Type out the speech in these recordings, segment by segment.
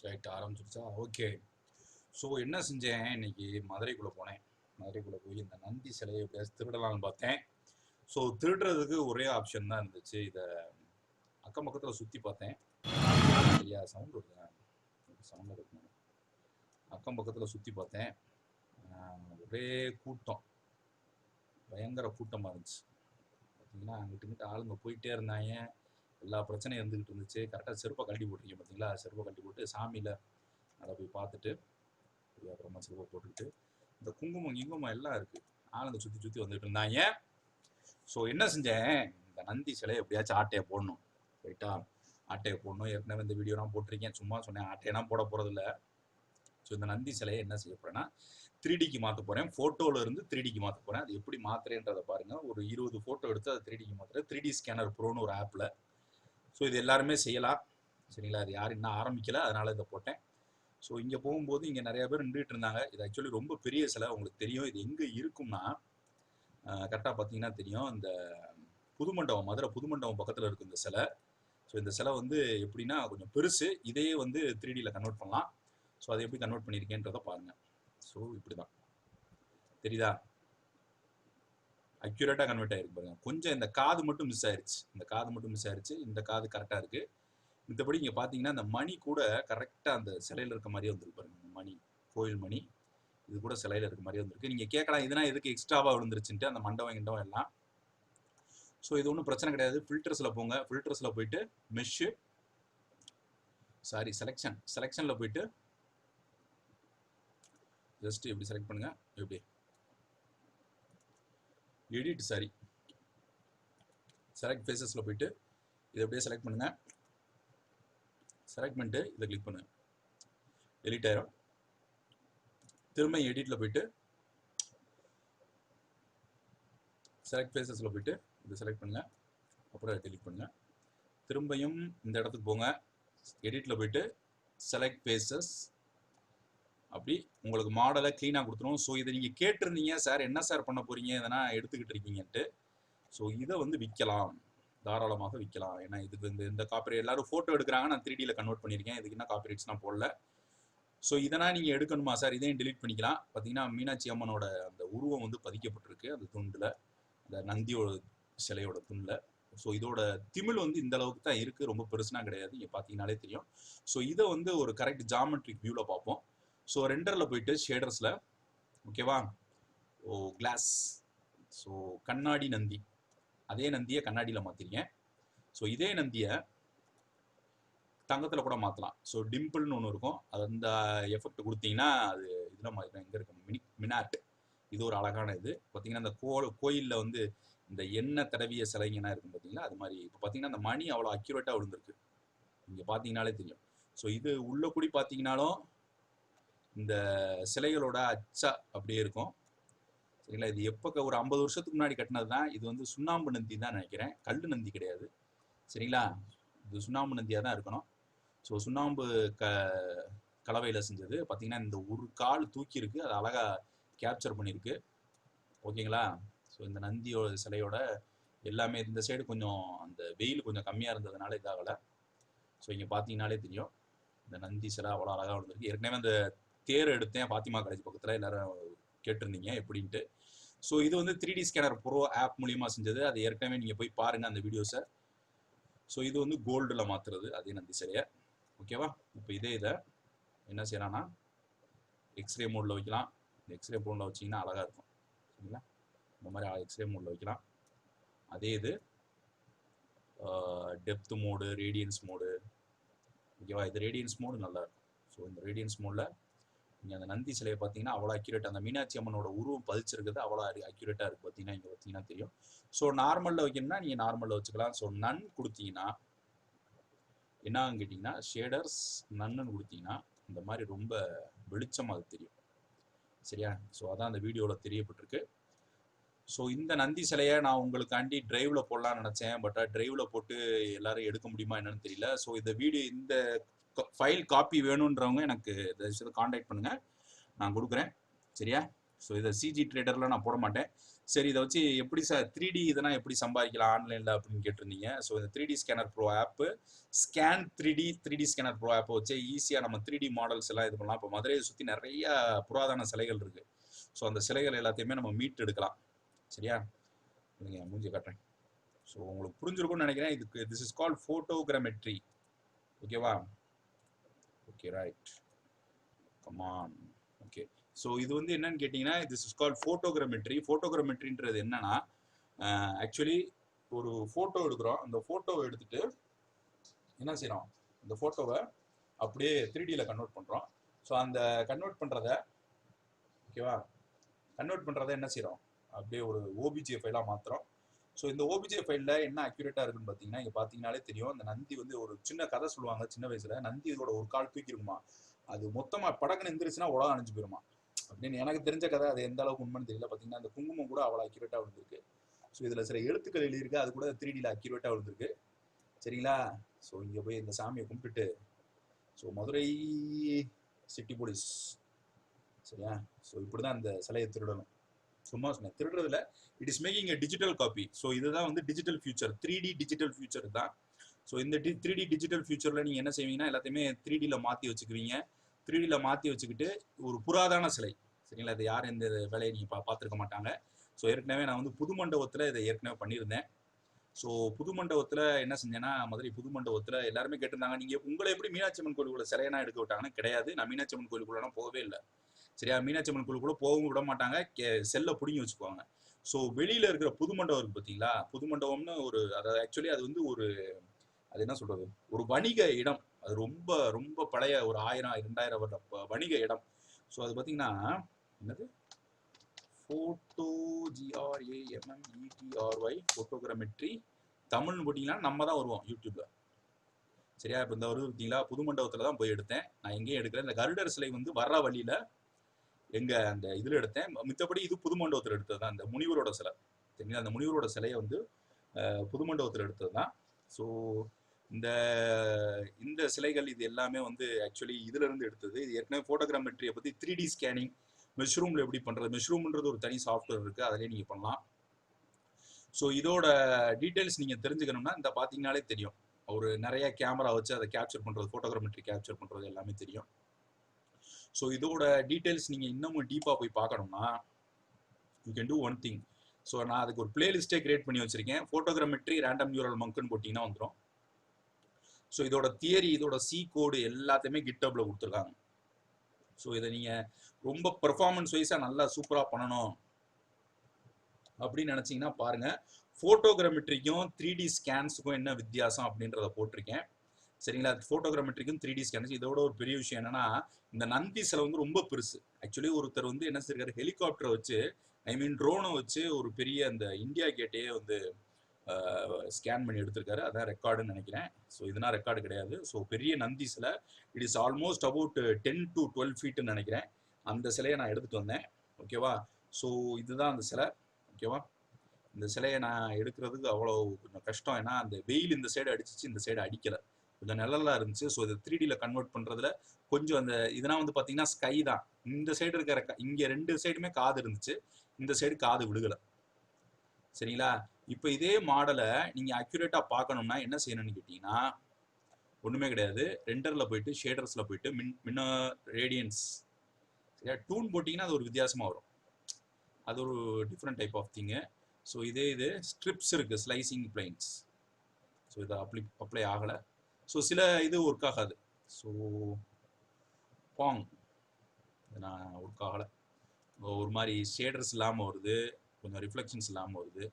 Right ஆரம்பிச்சிருச்சா? Okay. So என்ன செஞ்சேன், இன்னைக்கு மதுரைக்குள்ளே போனேன். மதுரைக்குள்ளே போய் இந்த நந்தி சிலையை எப்படியாச்சும் திருடலாம்னு பார்த்தேன். ஸோ திருடுறதுக்கு ஒரே ஆப்ஷன் தான் இருந்துச்சு. இதை அக்கம் பக்கத்தில் சுற்றி பார்த்தேன். சரியா சவுண்ட் வருது, சவுண்ட் இருக்கு. அக்கம் பக்கத்தில் சுற்றி பார்த்தேன். ஒரே கூட்டம், பயங்கர கூட்டமாக இருந்துச்சு. பார்த்தீங்கன்னா அங்கிட்டு ஆளுங்க போயிட்டே இருந்தாங்க. எல்லா பிரச்சனையும் இருந்துகிட்டு இருந்துச்சு. கரெக்டாக செருப்பை கழட்டி போட்டிருக்கீங்க பார்த்தீங்களா? செருப்பை கழட்டி போட்டு சாமியில் அதை போய் பார்த்துட்டு அப்புறமா செருப்பை போட்டுக்கிட்டு இந்த குங்குமம் கிங்குமம் எல்லாம் இருக்குது. ஆளுங்க சுற்றி சுற்றி வந்துட்டு இருந்தாங்க. ஸோ என்ன செஞ்சேன், இந்த நந்தி சிலையை எப்படியாச்சும் ஆட்டையை போடணும். ரைட்டா, ஆட்டையை போடணும். ஏற்கனவே இந்த வீடியோலாம் போட்டிருக்கேன். சும்மா சொன்னேன், ஆட்டையெல்லாம் போட போகிறதில்ல. ஸோ இந்த நந்தி சிலையை என்ன செய்ய போகிறேன்னா 3Dக்கு மாற்ற போகிறேன். ஃபோட்டோவில் இருந்து 3Dக்கு மாற்ற போகிறேன். அது எப்படி மாற்றுறேன்றதை பாருங்கள். ஒரு 20 ஃபோட்டோ எடுத்து அதை 3Dக்கு மாற்றுறேன். 3D ஸ்கேனர் ப்ரோன்னு ஒரு ஆப்பில். ஸோ இது எல்லாருமே செய்யலாம். சரிங்களா? அது யாரும் இன்னும் ஆரம்பிக்கலை, அதனால் இதை போட்டேன். ஸோ இங்கே போகும்போது இங்கே நிறையா பேர் நின்றுட்டு இருந்தாங்க. இது ஆக்சுவலி ரொம்ப பெரிய சிலை, உங்களுக்கு தெரியும். இது எங்கே இருக்கும்னா கரெக்டாக பார்த்தீங்கன்னா தெரியும், இந்த புதுமண்டபம், மதுரை புதுமண்டபம் பக்கத்தில் இருக்குது இந்த சிலை. ஸோ இந்த சிலை வந்து எப்படின்னா கொஞ்சம் பெருசு. இதையே வந்து 3Dயில் கன்வெர்ட் பண்ணலாம். ஸோ அதை எப்படி கன்வெர்ட் பண்ணியிருக்கேன்றதை பாருங்கள். ஸோ இப்படி தான் தெரியுதா, அக்யூரேட்டாக கன்வெர்ட் ஆகிருக்கு பாருங்கள். கொஞ்சம் இந்த காது மட்டும் மிஸ் ஆயிடுச்சு. இந்த காது மட்டும் மிஸ் ஆயிடுச்சு. இந்த காது கரெக்டாக இருக்குது. மத்தபடி இங்கே பார்த்தீங்கன்னா இந்த மணி கூட கரெக்டாக அந்த சிலையில் இருக்க மாதிரியே வந்துருக்கு பாருங்க. இந்த மணி, கோயில் மணி, இது கூட சிலையில் இருக்க மாதிரியே வந்துருக்கு. நீங்கள் கேட்கலாம் இதனால் எதுக்கு எக்ஸ்ட்ராவாக விழுந்துருச்சுன்ட்டு, அந்த மண்டபம் கிண்டவம் எல்லாம். ஸோ இது ஒன்றும் பிரச்சனை கிடையாது. ஃபில்டர்ஸில் போங்க. ஃபில்டர்ஸில் போயிட்டு மெஷ்ஷு, செலெக்ஷனில் போயிட்டு ஜஸ்ட் எப்படி செலக்ட் பண்ணுங்க, எப்படி எடிட், செலக்ட் ஃபேஸஸில் போயிட்டு இதை அப்படியே செலக்ட் பண்ணுங்க. செலக்ட் பண்ணிட்டு இதை கிளிக் பண்ணுங்க, எடிட் ஆயிரும். திரும்ப எடிட்டில் போயிட்டு செலக்ட் ஃபேஸஸில் போயிட்டு இதை செலக்ட் பண்ணுங்க, அப்புறம் டெலிட் பண்ணுங்க. திரும்பியும் இந்த இடத்துக்கு போங்க, எடிட்டில் போயிட்டு செலக்ட் ஃபேஸஸ், அப்படி உங்களுக்கு மாடலை க்ளீனாக கொடுத்துரும். ஸோ இதை நீங்கள் கேட்டிருந்தீங்க, சார் என்ன சார் பண்ண போகிறீங்க, இதெல்லாம் எடுத்துக்கிட்டு இருக்கீங்கன்ட்டு. ஸோ இதை வந்து விற்கலாம், தாராளமாக விற்கலாம். ஏன்னா இதுக்கு இந்த காப்பிரைட் எல்லாரும் ஃபோட்டோ எடுக்கிறாங்க, நான் 3Dயில் கன்வெர்ட் பண்ணியிருக்கேன். இதுக்கு என்ன காப்பிரைட்ஸ் நான் போடல. ஸோ இதனால் நீங்கள் எடுக்கணுமா சார், இதையும் டெலிட் பண்ணிக்கலாம். பார்த்தீங்கன்னா மீனாட்சி அம்மனோட அந்த உருவம் வந்து பதிக்கப்பட்டிருக்கு அந்த துண்டில், அந்த நந்தியோட சிலையோட துண்டில். ஸோ இதோட திமிழ் வந்து இந்த அளவுக்கு தான் இருக்குது, ரொம்ப பெருசுனா கிடையாது. இங்கே பார்த்தீங்கன்னாலே தெரியும். ஸோ இதை வந்து ஒரு கரெக்ட் ஜாமெட்ரிக் வியூவில் பார்ப்போம். ஸோ ரெண்டரில் போயிட்டு ஷேடர்ஸில், ஓகேவா, கிளாஸ், ஸோ கண்ணாடி நந்தி, அதே நந்தியை கண்ணாடியில் மாற்றிருக்கேன். ஸோ இதே நந்தியை தங்கத்தில் கூட மாற்றலாம். ஸோ டிம்பிள்னு ஒன்று இருக்கும், அது அந்த எஃபெக்ட் கொடுத்தீங்கன்னா அது இதில் மாதிரி எங்கே இருக்கு, மினாட், இது ஒரு அழகான இது. பார்த்தீங்கன்னா இந்த கோயிலில் வந்து இந்த எண்ணெய் தடவிய சிலைங்கன்னா இருக்கும் பார்த்தீங்களா, அது மாதிரி. இப்போ பார்த்தீங்கன்னா அந்த மணி அவ்வளோ அக்யூரேட்டாக விழுந்திருக்கு, இங்கே பார்த்தீங்கன்னாலே தெரியும். ஸோ இது உள்ள கூடி பார்த்தீங்கன்னாலும் இந்த சிலைகளோட அச்சா அப்படியே இருக்கும். சரிங்களா? இது எப்போ ஒரு 50 வருஷத்துக்கு முன்னாடி கட்டினது தான். இது வந்து சுண்ணாம்பு நந்தி தான் நினைக்கிறேன், கல் நந்தி கிடையாது. சரிங்களா? இது சுண்ணாம்பு நந்தியாக தான் இருக்கணும். ஸோ சுண்ணாம்பு கலவையில் செஞ்சது. பார்த்தீங்கன்னா இந்த ஒரு கால் தூக்கி இருக்கு, அது அழகாக கேப்சர் பண்ணியிருக்கு. ஓகேங்களா? ஸோ இந்த நந்தியோட சிலையோட எல்லாமே இந்த சைடு கொஞ்சம் அந்த வெயில் கொஞ்சம் கம்மியாக இருந்ததுனால இதாகலை. ஸோ இங்கே பார்த்தீங்கன்னாலே தெரியும் இந்த நந்தி சிலை அவ்வளோ அழகாக விழுந்திருக்கு. ஏற்கனவே அந்த தேர் எடுத்தேன் பாத்திமா காலேஜ் பக்கத்தில், எல்லாரும் கேட்டிருந்தீங்க எப்படின்ட்டு. ஸோ இது வந்து 3D ஸ்கேனர் ப்ரோ ஆப் மூலியமாக செஞ்சது. அது ஏற்கனவே நீங்கள் போய் பாருங்கள் அந்த வீடியோஸை. ஸோ இது வந்து கோல்டில் மாற்றுறது அதே நந்தி சிலையை. ஓகேவா? இப்போ இதை என்ன செய்யலாம்னா எக்ஸ்ரே மோடில் வைக்கலாம். இந்த எக்ஸ்ரே மோடில் வச்சிங்கன்னா அழகாக இருக்கும். சரிங்களா? இந்த மாதிரி எக்ஸ்ரே மோடில் வைக்கலாம். அதே இது டெப்த் மோடு, ரேடியன்ஸ் மோடு, ஓகேவா? இது ரேடியன்ஸ் மோடு நல்லாயிருக்கும். ஸோ இந்த ரேடியன்ஸ் மோடில் நீங்கள் அந்த நந்தி சிலையை பார்த்தீங்கன்னா அவ்வளோ அக்யூரேட், அந்த மீனாட்சி அம்மனோட உருவம் பதிச்சிருக்குது அவ்வளோ அக்யூரேட்டாக இருக்குது. பார்த்தீங்கன்னா இங்கே பார்த்தீங்கன்னா தெரியும். ஸோ நார்மலில் வைக்கணும்னா நீங்கள் நார்மலில் வச்சுக்கலாம். ஸோ நன் கொடுத்தீங்கன்னா என்னன்னு கேட்டிங்கன்னா, ஷேடர்ஸ் நன்னு கொடுத்தீங்கன்னா இந்த மாதிரி ரொம்ப வெளிச்சமாக அது தெரியும். சரியா? ஸோ அதான் அந்த வீடியோவில் தெரியப்பட்டிருக்கு. ஸோ இந்த நந்தி சிலையை நான் உங்களுக்காண்டி டிரைவில் போடலான்னு நினச்சேன். பட் டிரைவில் போட்டு எல்லாரும் எடுக்க முடியுமா என்னன்னு தெரியல. ஸோ இந்த ஃபைல் காப்பி வேணுன்றவங்க எனக்கு தயவுசெய்து காண்டாக்ட் பண்ணுங்கள், நான் கொடுக்குறேன். சரியா? ஸோ இதை சிஜி ட்ரேடரில் நான் போட மாட்டேன். சரி இதை வச்சு எப்படி சார் 3D இதெல்லாம் எப்படி சம்பாதிக்கலாம் ஆன்லைனில் அப்படின்னு கேட்டிருந்தீங்க. ஸோ இந்த 3D ஸ்கேனர் ப்ரோ ஆப்பு, ஸ்கேன் 3D ஸ்கேனர் ப்ரோ ஆப்பை வச்சு ஈஸியாக நம்ம 3D மாடல்ஸ் எல்லாம் இது பண்ணலாம். இப்போ மதுரையை சுற்றி நிறைய புராதன சிலைகள் இருக்குது. ஸோ அந்த சிலைகள் எல்லாத்தையுமே நம்ம மீட் எடுக்கலாம். சரியா, நீங்கள் மூஞ்சி காட்டுறேன். ஸோ உங்களுக்கு புரிஞ்சிருக்கும்னு நினைக்கிறேன். இதுக்கு திஸ் இஸ் கால்ட் ஃபோட்டோகிராமெட்ரி. ஓகேவா? Okay right, come on. Okay, so இது வந்து என்னன்னு கேட்டிங்கன்னா திஸ் இஸ் கால்ட் ஃபோட்டோகிராமெட்ரி. ஃபோட்டோகிராமெட்ரின்றது என்னன்னா ஆக்சுவலி ஒரு ஃபோட்டோ எடுக்கிறோம். அந்த ஃபோட்டோவை எடுத்துட்டு என்ன செய்கிறோம், அந்த ஃபோட்டோவை அப்படியே 3Dயில் கன்வெர்ட் பண்ணுறோம். ஸோ அந்த கன்வெர்ட் பண்ணுறத ஓகேவா, கன்வெர்ட் பண்ணுறத என்ன செய்கிறோம், அப்படியே ஒரு ஓபிஜே ஃபைலாக மாற்றுறோம். ஸோ இந்த ஓபிஜே ஃபைலில் என்ன அக்யூரேட்டாக இருக்குன்னு பார்த்தீங்கன்னா, இங்கே பார்த்தீங்கனாலே தெரியும். அந்த நந்தி வந்து ஒரு சின்ன கதை சொல்லுவாங்க சின்ன வயசில், நந்தி இதோட ஒரு கால் தூக்கிருக்குமா, அது மொத்தமாக படக்குன்னு எந்திரிச்சுன்னா உலகம் அணிஞ்சு போயிருமா அப்படின்னு எனக்கு தெரிஞ்ச கதை. அது எந்த அளவுக்கு உண்மைன்னு தெரியல. பார்த்தீங்கன்னா அந்த குங்குமம் கூட அவ்வளோ அக்யூரேட்டாக விழுந்திருக்கு. ஸோ இதில் சில எழுத்துக்கள் எழுதியிருக்கு, அது கூட 3Dயில் அக்யூரேட்டாக விழுந்திருக்கு. சரிங்களா? ஸோ இங்கே போய் இந்த சாமியை கும்பிட்டுட்டு, ஸோ மதுரை சிட்டி போலீஸ், சரியா, ஸோ இப்படி தான் அந்த சிலையை திருடணும். சும்மா சொன்னேன், திருடுறதுல it is making a digital copy. So இதுதான் வந்து digital future, 3D digital future தான். ஸோ இந்த 3D டிஜிட்டல் ஃபியூச்சரில் நீங்கள் என்ன செய்வீங்கன்னா எல்லாத்தையுமே 3Dயில் மாற்றி வச்சுக்குவீங்க. 3Dயில் மாற்றி வச்சுக்கிட்டு ஒரு புராதன சிலை, சரிங்களா, இது யாரும் இந்த வேலையை நீங்கள் பார்த்துருக்க மாட்டாங்க. ஸோ ஏற்கனவே நான் வந்து புது மண்டபத்தில் இதை ஏற்கனவே பண்ணியிருந்தேன். ஸோ புது மண்டபத்தில் என்ன செஞ்சேன்னா, மதுரை புது மண்டபத்தில் எல்லாருமே கேட்டிருந்தாங்க, நீங்கள் உங்களை எப்படி மீனாட்சி அம்மன் கோயிலுக்குள்ள சிலையனா எடுக்க விட்டாங்கன்னு. கிடையாது, நான் மீனாட்சி அம்மன் கோயிலுக்குள்ளலாம் போகவே இல்லை. சரியா, மீனாட்சி அம்மன் கோயிலுக்குள்ள போகவும் விட மாட்டாங்க, செல்லை பிடிங்கி வச்சுக்குவாங்க. ஸோ வெளியில் இருக்கிற புது மண்டபம் இருக்குது பார்த்தீங்களா, புது மண்டபம்னு ஒரு, அதாவது ஆக்சுவலி அது வந்து ஒரு, அது என்ன சொல்கிறது, ஒரு வணிக இடம். அது ரொம்ப ரொம்ப பழைய ஒரு 1000-2000 வருட வணிக இடம். ஸோ அது பார்த்தீங்கன்னா என்னது, ஃபோட்டோ GRAMMETRY ஃபோட்டோகிராமெட்ரி தமிழ்னு போட்டிங்கன்னா நம்ம தான் வருவோம் யூடியூப்ல. சரியா, இப்போ இந்த வருது பார்த்தீங்களா, புது மண்டபத்தில் தான் போய் எடுத்தேன். நான் எங்கேயும் எடுக்கல. இந்த கருடர் சிலை வந்து வர்ற வழியில் எங்க அந்த இதில் எடுத்தேன். மித்தபடி இது புது மண்டபத்தில் எடுத்தது தான். அந்த முனிவரோட சிலை, சரிங்களா, அந்த முனிவரோட சிலையை வந்து புது மண்டபத்தில் எடுத்தது தான். ஸோ இந்த இந்த சிலைகள் இது எல்லாமே வந்து ஆக்சுவலி இதுல இருந்து எடுத்தது. இது ஏற்கனவே ஃபோட்டோகிராமெட்ரியை பற்றி 3D ஸ்கேனிங் மெஷ்ரூமில் எப்படி பண்ணுறது, மெஷ்ரூம்ன்றது ஒரு தனி சாஃப்ட்வேர் இருக்குது, அதிலே நீங்கள் பண்ணலாம். ஸோ இதோட டீட்டெயில்ஸ் நீங்கள் தெரிஞ்சுக்கணும்னா இந்த பார்த்தீங்கனாலே தெரியும். ஒரு நிறைய கேமரா வச்சு அதை கேப்சர் பண்ணுறது, ஃபோட்டோகிராமெட்ரி கேப்சர் பண்ணுறது எல்லாமே தெரியும். ஸோ இதோட டீட்டெயில்ஸ் நீங்கள் இன்னமும் டீப்பாக போய் பார்க்கணும்னா you can do one thing. So நான் அதுக்கு ஒரு பிளேலிஸ்ட்டே கிரியேட் பண்ணி வச்சுருக்கேன். ஃபோட்டோகிராமெட்ரி ரேண்டம் நியூரல் மங்க்னு போட்டிங்கன்னா வந்துடும். ஸோ இதோட தியரி, இதோட சி கோடு எல்லாத்தையுமே கிட்டப்ல கொடுத்துருக்காங்க. ஸோ இதை நீங்கள் ரொம்ப பெர்ஃபார்மன்ஸ் வைஸாக நல்லா சூப்பராக பண்ணணும் அப்படின்னு நினச்சிங்கன்னா பாருங்கள். ஃபோட்டோகிராமெட்ரிக்கும் 3D ஸ்கேன்ஸுக்கும் என்ன வித்தியாசம் அப்படின்றத போட்டிருக்கேன். சரிங்களா, ஃபோட்டோகிராமெட்ரிக்கும் 3D ஸ்கேன்ஸ். இதோட ஒரு பெரிய விஷயம் என்னன்னா, இந்த நந்தி சிலை வந்து ரொம்ப பெருசு. ஆக்சுவலி ஒருத்தர் வந்து என்ன செஞ்சிருக்காரு, ஹெலிகாப்டரை வச்சு, ஐ மீன் ட்ரோனை வச்சு ஒரு பெரிய அந்த இந்தியா கேட்டையே வந்து ஸ்கேன் பண்ணி எடுத்திருக்காரு. அதான் ரெக்கார்டுன்னு நினைக்கிறேன். ஸோ இதனால் ரெக்கார்டு கிடையாது. ஸோ பெரிய நந்தி சிலை, it is almost about 10 to 12 ஃபீட்டுன்னு நினைக்கிறேன். அந்த சிலையை நான் எடுத்துகிட்டு வந்தேன். ஓகேவா, ஸோ இதுதான் அந்த சிலை. ஓகேவா, இந்த சிலையை நான் எடுக்கிறதுக்கு அவ்வளோ கொஞ்சம் கஷ்டம். ஏன்னா அந்த வெயில் இந்த சைடு அடிச்சிச்சு, இந்த சைடு அடிக்கலை, கொஞ்சம் நிழலாக இருந்துச்சு. ஸோ இது 3Dயில் கன்வெர்ட் பண்ணுறதுல கொஞ்சம் அந்த இதெல்லாம் வந்து பார்த்தீங்கன்னா ஸ்கை தான். இந்த சைடு இருக்கிற இங்கே 2 சைடுமே காது இருந்துச்சு, இந்த சைடு காது விழுகலை. சரிங்களா, இப்போ இதே மாடலை நீங்கள் அக்யூரேட்டாக பார்க்கணும்னா என்ன செய்யணும்னு கேட்டிங்கன்னா, ஒன்றுமே கிடையாது. ரெண்டரில் போயிட்டு ஷேடர்ஸில் போயிட்டு மின்ன ரேடியன்ஸ், சரியா, டூன் போட்டிங்கன்னா அது ஒரு வித்தியாசமாக வரும். அது ஒரு டிஃப்ரெண்ட் டைப் ஆஃப் திங்கு. ஸோ இது ஸ்ட்ரிப்ஸ் இருக்குது, ஸ்லைசிங் பிளைன்ஸ். ஸோ இதை அப்ளை ஆகலை. ஸோ சில இது ஒர்க் ஆகாது. ஸோ பாங் நான் ஒர்க் ஆகலை. ஒரு மாதிரி ஷேடர்ஸ் இல்லாமல் வருது, கொஞ்சம் ரிஃப்ளெக்ஷன்ஸ் இல்லாமல் வருது.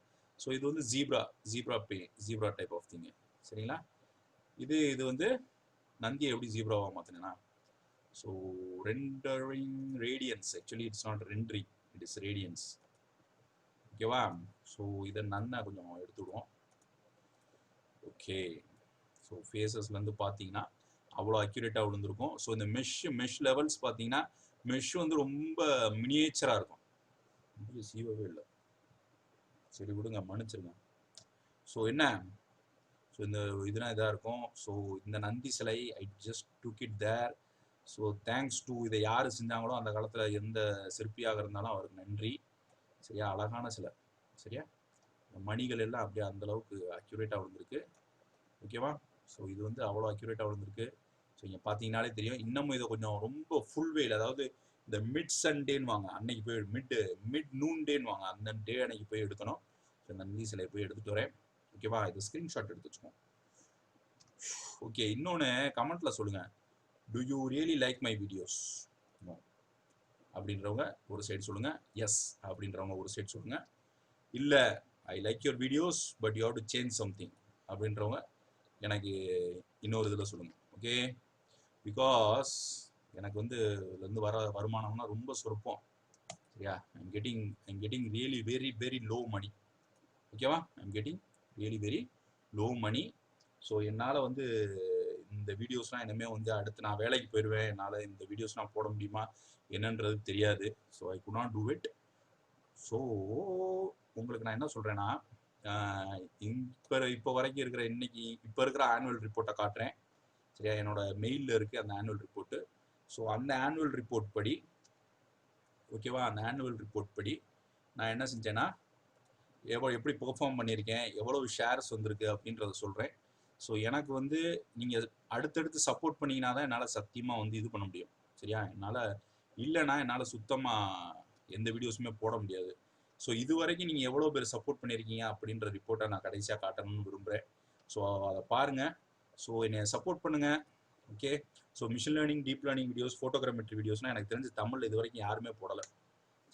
ஸோ இது வந்து ஜீப்ரா டைப் ஆஃப் திங்கு. சரிங்களா, இது வந்து நந்தியை எப்படி ஜீப்ராவாக மாற்றினா, so rendering radiance, actually it's not rendering, it is radiance. ஓகேவா, ஸோ இதை நன்னா கொஞ்சம் எடுத்துவிடுவோம். ஓகே, ஸோ ஃபேஸஸ்லேருந்து பார்த்தீங்கன்னா அவ்வளோ அக்யூரேட்டாக விழுந்திருக்கும். ஸோ இந்த மெஷ் லெவல்ஸ் பார்த்தீங்கன்னா மெஷ் வந்து ரொம்ப மினியேச்சராக இருக்கும். சீவவே இல்லை, சரி விடுங்க, மன்னிச்சிருங்க. ஸோ என்ன, ஸோ இந்த இதெல்லாம் இதாக இருக்கும். ஸோ இந்த நந்தி சிலை I just took it there. So thanks to இதை யார் செஞ்சாங்களோ அந்த காலத்தில் எந்த சிற்பியாக இருந்தாலும் அவருக்கு நன்றி. சரியா, அழகான சிலை. சரியா? மணிகள் எல்லாம் அப்படியே அந்த அளவுக்கு அக்யூரேட்டாக விழுந்திருக்கு. ஓகேவா? ஸோ இது வந்து அவ்வளோ அக்யூரேட்டாக விழுந்திருக்கு. ஸோ இங்கே பார்த்தீங்கனாலே தெரியும். இன்னமும் இதை கொஞ்சம் ரொம்ப ஃபுல் வேயில், அதாவது இந்த மிட் சண்டேன்னு வாங்க, அன்னைக்கு போய் மிட் நூன் டேன்னு வாங்க, அந்த டே அன்னைக்கு போய் எடுக்கணும். ஸோ நந்தி சிலை போய் எடுத்துகிட்டு வரேன். ஓகேவா? இது ஸ்க்ரீன்ஷாட் எடுத்து வச்சுக்கோங்க. ஓகே, இன்னொன்று கமெண்ட்டில் சொல்லுங்கள், to you really like my videos அப்படின்றவங்க ஒரு சைடு சொல்லுங்கள், எஸ் அப்படின்றவங்க ஒரு சைடு சொல்லுங்கள், இல்லை I like your videos but you have to change something அப்படின்றவங்க எனக்கு இன்னொரு இதில் சொல்லுங்கள். ஓகே, பிகாஸ் எனக்கு வந்து இதுலேருந்து வர வருமானம்னா ரொம்ப சொற்பம். சரியா? I'm getting really very very low money. ஓகேவா? I'm getting really very low money. So என்னால் வந்து இந்த வீடியோஸ்லாம் இனிமேல் வந்து அடுத்து நான் வேலைக்கு போயிடுவேன், என்னால் இந்த வீடியோஸ்லாம் போட முடியுமா என்னன்றது தெரியாது. So I could not do it. So உங்களுக்கு நான் என்ன சொல்கிறேன்னா, இப்போ வரைக்கும் இருக்கிற இன்னைக்கு இப்போ இருக்கிற ஆனுவல் ரிப்போர்ட்டை காட்டுறேன். சரியா? என்னோட மெயிலில் இருக்குது அந்த ஆனுவல் ரிப்போர்ட்டு. ஸோ அந்த ஆனுவல் ரிப்போர்ட் படி, ஓகேவா, அந்த ஆனுவல் ரிப்போர்ட் படி நான் என்ன செஞ்சேன்னா, எப்படி பெர்ஃபார்ம் பண்ணியிருக்கேன், எவ்வளவு ஷேர்ஸ் வந்திருக்கு அப்படின்றத சொல்கிறேன். ஸோ எனக்கு வந்து நீங்கள் அடுத்தடுத்து சப்போர்ட் பண்ணிங்கன்னா தான் என்னால் சத்தியமாக வந்து இது பண்ண முடியும். சரியா? இல்லைன்னா என்னால் சுத்தமாக எந்த வீடியோஸுமே போட முடியாது. ஸோ இது வரைக்கும் நீங்கள் எவ்வளோ பேர் சப்போர்ட் பண்ணியிருக்கீங்க அப்படின்ற ரிப்போர்ட்டை நான் கடைசியாக காட்டணும்னு விரும்புகிறேன். ஸோ அதை பாருங்கள். ஸோ என்னை சப்போர்ட் பண்ணுங்கள். Okay, so machine learning, deep learning videos, photogrammetry வீடியோஸ்னால் எனக்கு தெரிஞ்சு தமிழ் இது வரைக்கும் யாருமே போடலை.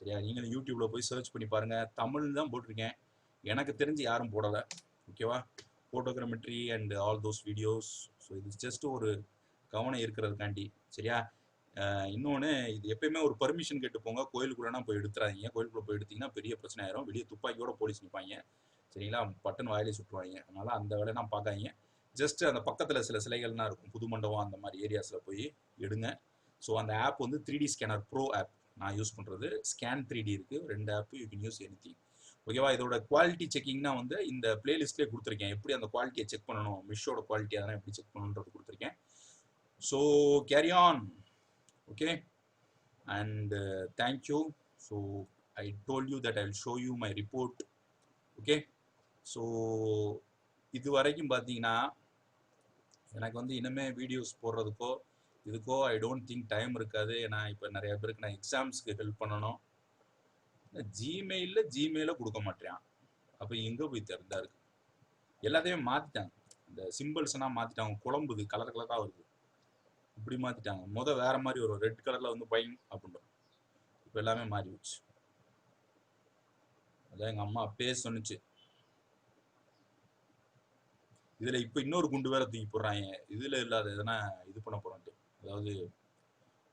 சரியா? நீங்களும் யூடியூப்பில் போய் சர்ச் பண்ணி பாருங்கள், தமிழ் தான் போட்டிருக்கேன், எனக்கு தெரிஞ்சு யாரும் போடலை. ஓகேவா? Photogrammetry and all those videos. So இது ஜஸ்ட் ஒரு கவனம் இருக்கிறதுக்காண்டி. சரியா? இன்னொன்று, இது எப்பயுமே ஒரு பர்மிஷன் கேட்டு போங்க. கோயிலுக்குள்ளனா போய் எடுத்துறாதீங்க. கோயிலுக்குள்ளே போய் எடுத்தீங்கன்னா பெரிய பிரச்சனை ஆயிரும். வெளியே துப்பாக்கியோட போலீஸ் நிற்பாங்க. சரிங்களா? பட்டன் வாயிலே சுட்டுருவாங்க. அதனால் அந்த வேலையெல்லாம் பார்க்காதீங்க. ஜஸ்ட் அந்த பக்கத்தில் சில சிலைகள்லாம் இருக்கும், புது மண்டபம் அந்த மாதிரி ஏரியாஸில் போய் எடுங்க. ஸோ அந்த ஆப் வந்து 3D ஸ்கேனர் ப்ரோ ஆப் நான் யூஸ் பண்ணுறது. ஸ்கேன் 3D இருக்குது, 2 app, you can use anything. ஓகேவா? இதோட குவாலிட்டி செக்கிங்னா வந்து இந்த பிளேலிஸ்ட்லேயே கொடுத்துருக்கேன், எப்படி அந்த குவாலிட்டியை செக் பண்ணணும், மிஷோட குவாலிட்டி அதெல்லாம் எப்படி செக் பண்ணணுன்றது கொடுத்துருக்கேன். So carry on. Okay, and thank you. So I told you that I will show you my report. Okay, so இது வரைக்கும் பார்த்தீங்கன்னா எனக்கு வந்து இனிமேல் வீடியோஸ் போடுறதுக்கோ இதுக்கோ ஐ டோன்ட் திங்க் டைம் இருக்காது. ஏன்னா இப்போ நிறைய பேருக்கு நான் எக்ஸாம்ஸ்க்கு ஹெல்ப் பண்ணணும். ஜிமெயிலை கொடுக்க மாட்டேன். அப்போ எங்கே போய் தெரிந்தா இருக்கு, எல்லாத்தையுமே மாற்றிட்டாங்க. இந்த சிம்பிள்ஸ்லாம் மாற்றிட்டாங்க, குழம்புது, கலர் கலராக வருது, இப்படி மாற்றிட்டாங்க. வேற மாதிரி ஒரு ரெட் கலரில் வந்து பைன் அப்படின்ற, இப்போ எல்லாமே மாறி வச்சு. அதான் எங்கள் அம்மா அப்பயே சொன்னிச்சு. இதில் இப்போ இன்னொரு குண்டு வேற தூக்கி போடுறாங்க, இதில் இல்லாத எதனா இது பண்ண போகிறோன்ட்டு, அதாவது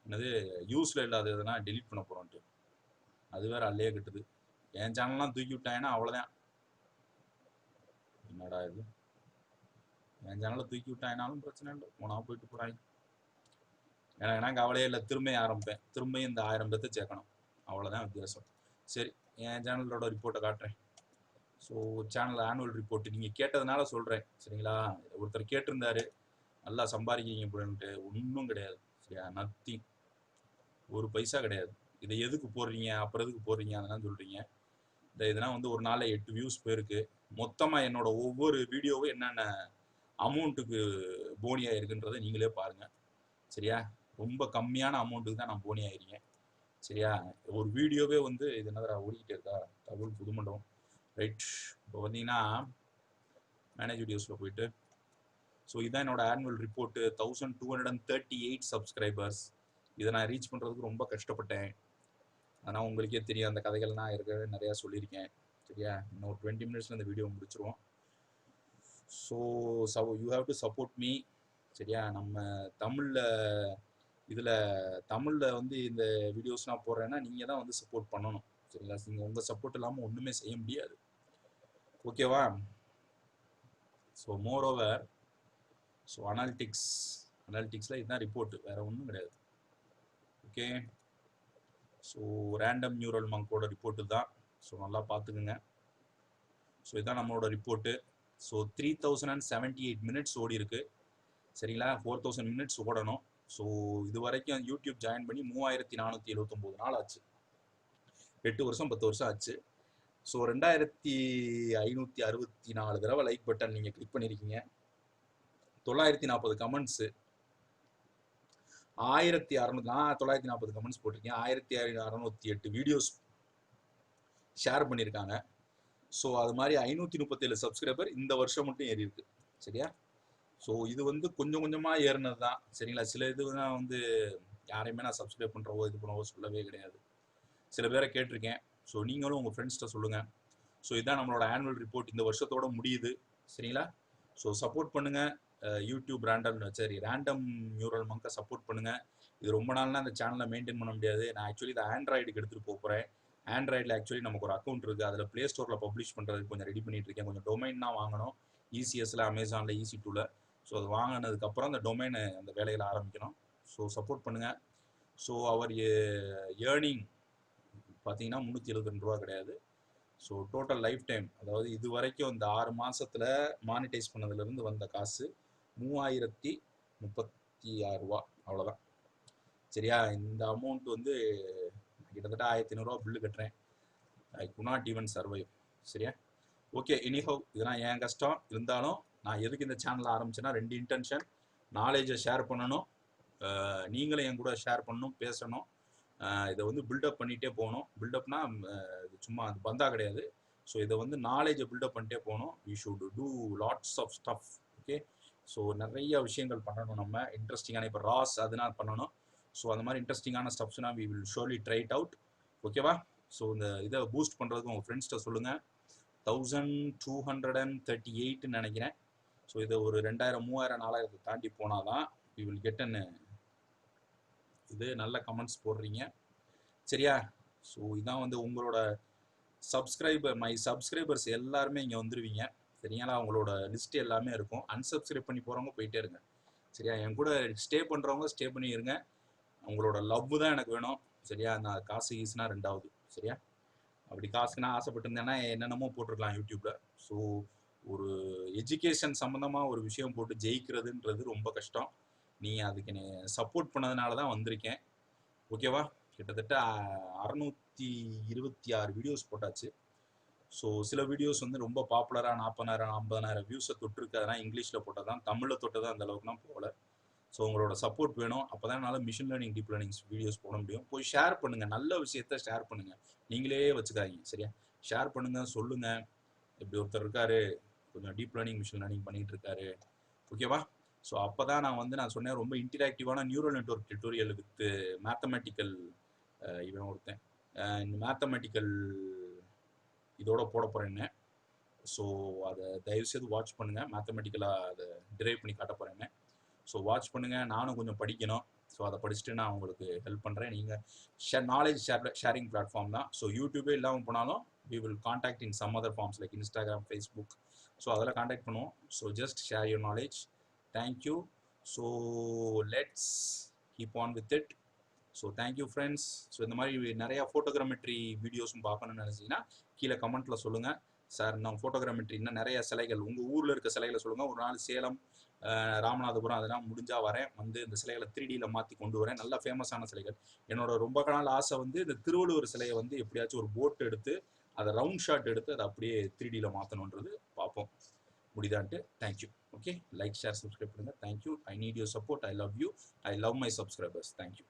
என்னது யூஸில் இல்லாத எதனா டெலிட் பண்ண போகிறோன்ட்டு. அது வேற அல்லையே கட்டுது. என் சேனல்லாம் தூக்கி விட்டாங்கன்னா அவ்வளோதான். என்னடா இது, என் சேனலை தூக்கி விட்டாங்கனாலும் பிரச்சனை இல்லை, போனா போயிட்டு போகிறாங்க. எனக்கு கவலையே இல்லை, திரும்ப ஆரம்பிப்பேன், திரும்ப இந்த 1000 பேர்த்தை சேர்க்கணும், அவ்வளோதான் வித்தியாசம். சரி, என் சேனலோட ரிப்போர்ட்டை காட்டுறேன். ஸோ சேனல் ஆனுவல் ரிப்போர்ட் நீங்கள் கேட்டதுனால சொல்கிறேன். சரிங்களா? ஒருத்தர் கேட்டிருந்தாரு நல்லா சம்பாதிக்கிறீங்க அப்படின்ட்டு. ஒன்றும் கிடையாது. சரியா? நத்திங், ஒரு பைசா கிடையாது. இதை எதுக்கு போடுறீங்க, அப்புறம் எதுக்கு போடுறீங்க அதெல்லாம் சொல்கிறீங்க. இதெல்லாம் வந்து ஒரு நாளில் 8 வியூஸ் போயிருக்கு. மொத்தமாக என்னோட ஒவ்வொரு வீடியோவும் என்னென்ன அமௌண்ட்டுக்கு போனி ஆயிருக்குன்றதை நீங்களே பாருங்கள். சரியா? ரொம்ப கம்மியான அமௌண்ட்டுக்கு தான் நான் போனி ஆயிருக்கேன். சரியா? ஒரு வீடியோவே வந்து இது என்னடா ஓடிக்கிட்டே இருக்கா, தமிழ் புது மண்டபம், ரைட். இப்போ பார்த்தீங்கன்னா மேனேஜ் வீடியோஸில் போயிட்டு, ஸோ இதான் என்னோட ஆனுவல் ரிப்போர்ட்டு. 1238 சப்ஸ்கிரைபர்ஸ். இதை நான் ரீச் பண்ணுறதுக்கு ரொம்ப கஷ்டப்பட்டேன். ஆனால் உங்களுக்கே தெரியும், அந்த கதைகள்லாம் இருக்கவே நிறையா சொல்லியிருக்கேன். சரியா? இன்னும் ஒரு 20 மினிட்ஸில் இந்த வீடியோ முடிச்சிருவோம். So you have to support me. சரியா? நம்ம தமிழில் வந்து இந்த வீடியோஸ் நான் போடுறேன்னா நீங்கள் தான் வந்து சப்போர்ட் பண்ணணும். சரிங்களா? நீங்கள் உங்கள் சப்போர்ட் இல்லாமல் ஒன்றுமே செய்ய முடியாது. ஓகேவா? ஸோ மோரோவர், ஸோ அனாலிட்டிக்ஸில் இதுதான் ரிப்போர்ட்டு, வேறு ஒன்றும் கிடையாது. ஓகே, ஸோ ரேண்டம் நியூரல் மங்கோட ரிப்போர்ட்டு தான். ஸோ நல்லா பார்த்துக்குங்க. ஸோ இதுதான் நம்மளோட ரிப்போர்ட்டு. ஸோ 3078 மினிட்ஸ் ஓடி இருக்கு. சரிங்களா? 4000 மினிட்ஸ் ஓடணும். ஸோ இது வரைக்கும் யூடியூப் ஜாயின் பண்ணி 3479 நாள் ஆச்சு. 8 வருஷம் 10 வருஷம் ஆச்சு. ஸோ 2564 தடவை லைக் பட்டன் நீங்கள் கிளிக் பண்ணியிருக்கீங்க. 940 கமெண்ட்ஸு, 1600 நான் 940 கமெண்ட்ஸ் போட்டிருக்கேன். 1608 வீடியோஸ் ஷேர் பண்ணியிருக்காங்க. ஸோ அது மாதிரி 537 சப்ஸ்கிரைபர் இந்த வருஷம் மட்டும் ஏறி இருக்கு. சரியா? ஸோ இது வந்து கொஞ்சம் கொஞ்சமாக ஏறினது தான். சரிங்களா? சில இதுதான் வந்து யாரையுமே நான் சப்ஸ்கிரைப் பண்ணுறவோ இது பண்ணவோ சொல்லவே கிடையாது. சில பேரை கேட்டிருக்கேன். ஸோ நீங்களும் உங்கள் ஃப்ரெண்ட்ஸ்கிட்ட சொல்லுங்கள். ஸோ இதுதான் நம்மளோட ஆனுவல் ரிப்போர்ட் இந்த வருஷத்தோட முடியுது. சரிங்களா? ஸோ சப்போர்ட் பண்ணுங்கள். யூடியூப் ரேண்டம் நியூரல் மங்கை சப்போர்ட் பண்ணுங்கள். இது ரொம்ப நாள்னா அந்த சேனலை மெயின்டைன் பண்ண முடியாது. நான் ஆக்சுவலி இதை ஆண்ட்ராய்டுக்கு எடுத்துகிட்டு போகிறேன். ஆண்ட்ராய்டில் ஆக்சுவலி நமக்கு ஒரு அக்கௌண்ட் இருக்குது. அதில் ப்ளே ஸ்டோரில் பப்ளிஷ் பண்ணுறதுக்கு கொஞ்சம் ரெடி பண்ணிட்டு இருக்கேன். கொஞ்சம் டொமைன் தான் வாங்கணும். ECSல, அமேசானில், EC2ல. ஸோ அது வாங்கினதுக்கப்புறம் அந்த டொமைனை அந்த வேலைகளை ஆரம்பிக்கணும். ஸோ சப்போர்ட் பண்ணுங்கள். ஸோ அவர் ஏர்னிங் பார்த்தீங்கன்னா 372 ரூபா கிடையாது. ஸோ டோட்டல் லைஃப் டைம், அதாவது இது வரைக்கும் இந்த 6 மாதத்தில் மானிட்டைஸ் பண்ணதுலேருந்து வந்த காசு 3036 ரூபா. அவ்வளோதான். சரியா? இந்த அமௌண்ட் வந்து கிட்டத்தட்ட 1500 ரூபா பில்லு கட்டுறேன். I could not even survive. சரியா? ஓகே, எனிஹவ் இதெல்லாம் என் கஷ்டம். இருந்தாலும் நான் எதுக்கு இந்த சேனலை ஆரம்பிச்சேன்னா 2 இன்டென்ஷன். நாலேஜை ஷேர் பண்ணணும், நீங்களும் என் கூட ஷேர் பண்ணணும், பேசணும். இதை வந்து பில்டப் பண்ணிகிட்டே போகணும். பில்டப்னா இது சும்மா அது பந்தா கிடையாது. ஸோ இதை வந்து நாலேஜை பில்டப் பண்ணிட்டே போகணும். We should do lots of stuff. Okay, so நிறைய விஷயங்கள் பண்ணணும். நம்ம இன்ட்ரெஸ்டிங்கான இப்போ ராஸ் அதனால் பண்ணணும். ஸோ அந்த மாதிரி இன்ட்ரெஸ்டிங்கான ஸ்டப்ஸ்னா we will surely try it out. ஓகேவா? ஸோ இந்த இதை பூஸ்ட் பண்ணுறதுக்கு உங்கள் ஃப்ரெண்ட்ஸ்கிட்ட சொல்லுங்கள். 1238 நினைக்கிறேன். ஸோ இதை ஒரு 2000, 3000, 4000 தாண்டி போனால் தான் வி வில் கெட் அன் இது. நல்ல கமெண்ட்ஸ் போடுறீங்க. சரியா? ஸோ இதான் வந்து உங்களோட மை சப்ஸ்கிரைபர்ஸ் எல்லாருமே இங்கே வந்துடுவீங்க. சரிங்களா? அவங்களோட லிஸ்ட் எல்லாமே இருக்கும். அன்சப்ஸ்கிரைப் பண்ணி போகிறவங்க போயிட்டே இருங்க. சரியா? என் கூட ஸ்டே பண்ணுறவங்க ஸ்டே பண்ணிடுங்க. உங்களோட லவ் தான் எனக்கு வேணும். சரியா? நான் காசு ஈஸினா 2வது. சரியா? அப்படி காசுக்குன்னா ஆசைப்பட்டிருந்தேன்னா என்னென்னமோ போட்டிருக்கலாம் யூடியூப்பில். ஸோ ஒரு எஜுகேஷன் சம்மந்தமாக ஒரு விஷயம் போட்டு ஜெயிக்கிறதுன்றது ரொம்ப கஷ்டம். நீங்கள் அதுக்கு சப்போர்ட் பண்ணதுனால தான் வந்திருக்கேன். ஓகேவா? கிட்டத்தட்ட 626 வீடியோஸ் போட்டாச்சு. ஸோ சில வீடியோஸ் வந்து ரொம்ப பாப்புலராக 40,000, 50,000 வியூஸை தொட்டிருக்கு. அதெல்லாம் இங்கிலீஷில் போட்டால் தான். தமிழில் தொட்டது அந்த அளவுக்குலாம் போகல. ஸோ உங்களோட சப்போர்ட் வேணும். அப்போ தான் என்னால் machine learning, deep learning videos போட முடியும். போய் ஷேர் பண்ணுங்கள். நல்ல விஷயத்த ஷேர் பண்ணுங்கள். நீங்களே வச்சுக்காதீங்க. சரியா? ஷேர் பண்ணுங்கள், சொல்லுங்கள். இப்படி ஒருத்தர் இருக்காரு, கொஞ்சம் டீப் லேர்னிங், மிஷின் லேர்னிங் பண்ணிகிட்டு இருக்காரு. ஓகேவா? ஸோ அப்போ தான் நான் சொன்னேன் ரொம்ப இன்டராக்டிவான neural network tutorial with mathematical இவன் ஒருத்தன் மேத்தமெட்டிக்கல் இதோட போட போகிறேன்னு. ஸோ அதை தயவுசெய்து வாட்ச் பண்ணுங்கள். மேத்தமெட்டிக்கலாக அதை டிரைவ் பண்ணி காட்ட போகிறேன்னு. ஸோ வாட்ச் பண்ணுங்கள். நானும் கொஞ்சம் படிக்கணும். ஸோ அதை படிச்சுட்டு நான் உங்களுக்கு ஹெல்ப் பண்ணுறேன். நீங்கள் நாலேஜ் ஷேரிங் பிளாட்ஃபார்ம் தான். ஸோ யூடியூபே இல்லாமல் போனாலும் we will contact in some other forms like Instagram, Facebook. So அதில் காண்டாக்ட் பண்ணுவோம். So just share your knowledge. Thank you. So let's keep on with it. So thank you friends. So இந்த மாதிரி நிறையா ஃபோட்டோகிராமெட்ரி வீடியோஸும் பார்க்கணுன்னு நினச்சிங்கன்னா கீழே கமெண்ட்டில் சொல்லுங்கள். சார் நான் ஃபோட்டோகிராமெட்ரி இன்னும் நிறைய சிலைகள் உங்கள் ஊரில் இருக்க சிலைகளை சொல்லுங்கள். ஒரு நாள் சேலம், ராமநாதபுரம் அதெல்லாம் முடிஞ்சால் வரேன். வந்து இந்த சிலைகளை 3Dயில் மாற்றி கொண்டு வரேன். நல்ல ஃபேமஸான சிலைகள். என்னோட ரொம்ப நாள் ஆசை வந்து இந்த திருவள்ளுவர் சிலையை வந்து எப்படியாச்சும் ஒரு போட் எடுத்து அதை ரவுண்ட் ஷாட் எடுத்து அதை அப்படியே 3Dயில் மாற்றணுன்றது பார்ப்போம். முடிதான்ட்டு. Thank you. Okay, like, share, subscribe பண்ணுங்கள். Thank you. I need your support. I love you. I love my subscribers. Thank you.